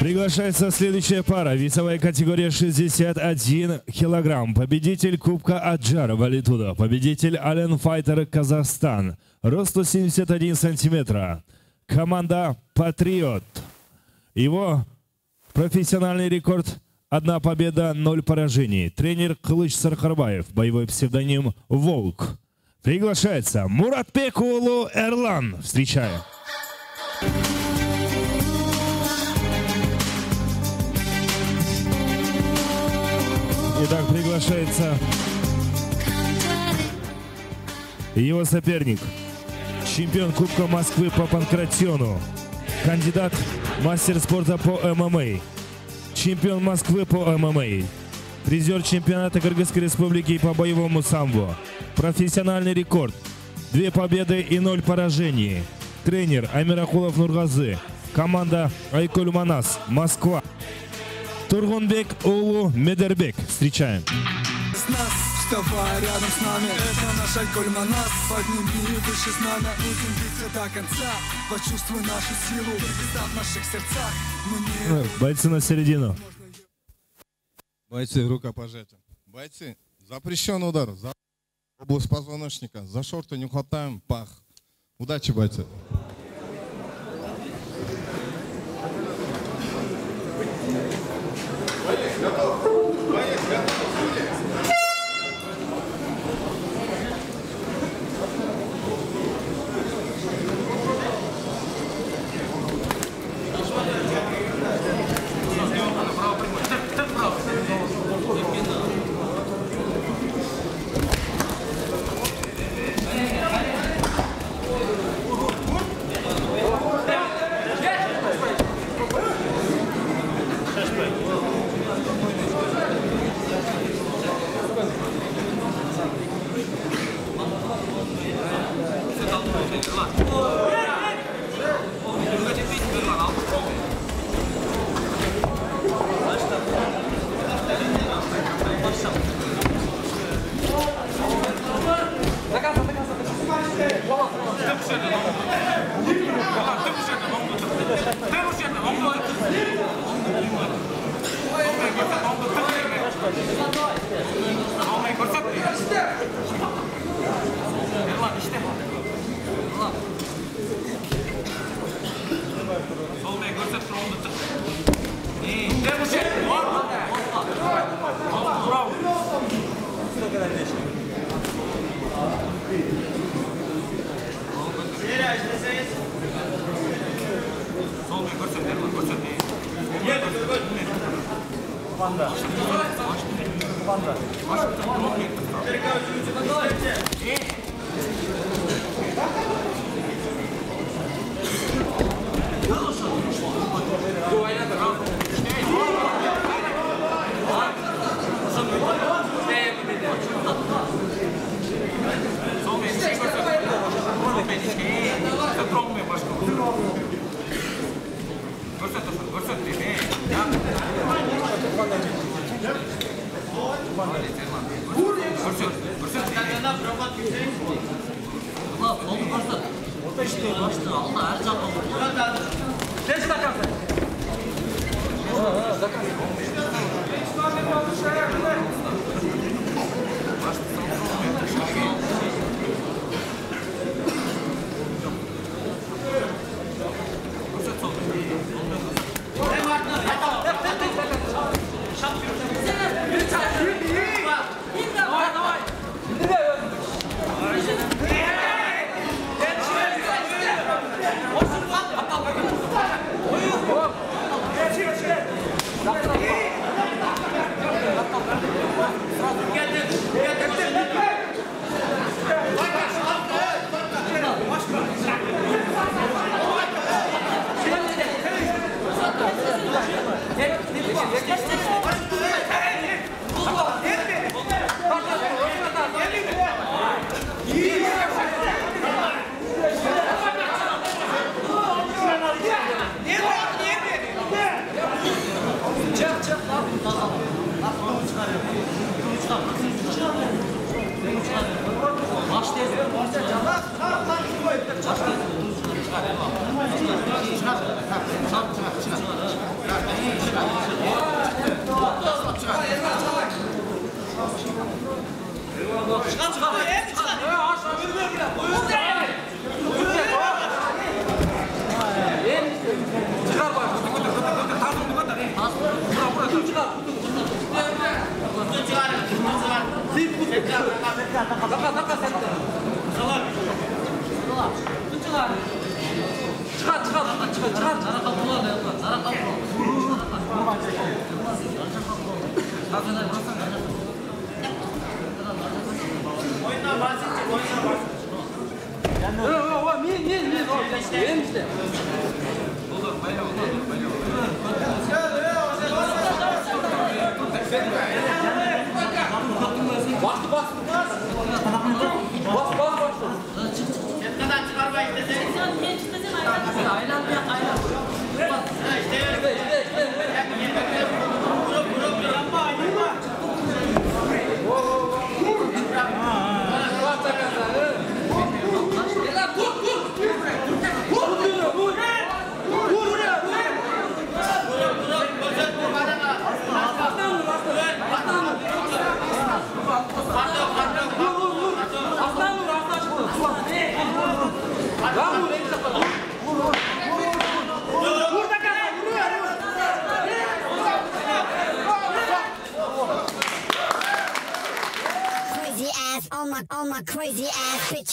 Приглашается следующая пара. Весовая категория 61 килограмм. Победитель Кубка Аджара Валитуда. Победитель Allen Fighter Казахстан. Рост 171 сантиметра. Команда Патриот. Его профессиональный рекорд – 1 победа, 0 поражений. Тренер Кылыч Сархарбаев. Боевой псевдоним Волк. Приглашается Муратбек Улу Эрлан. Встречаем. Итак, приглашается его соперник, чемпион Кубка Москвы по панкратиону, кандидат мастер спорта по ММА, чемпион Москвы по ММА, призер чемпионата Кыргызской республики по боевому самбо, профессиональный рекорд, 2 победы и 0 поражений, тренер Амиракулов Нургазы, команда Айкуль Манас, Москва. Тургунбек Улу Медербек. Встречаем. Вставай рядом с нами, это наш Айкуль Манас. Подними выше знамя, будем биться до конца. Почувствуй нашу силу, Кыргызстан в наших сердцах. Бойцы на середину. Бойцы, рукопожатие. Бойцы, запрещен удар за область позвоночника. За шорты не хватаем, пах. Удачи, бойцы.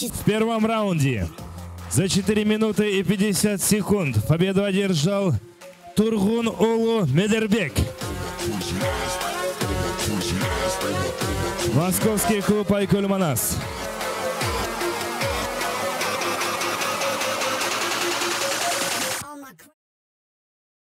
В первом раунде за 4 минуты и 50 секунд победу одержал Тургун Улу Медербек. Московский клуб Айкуль Манас.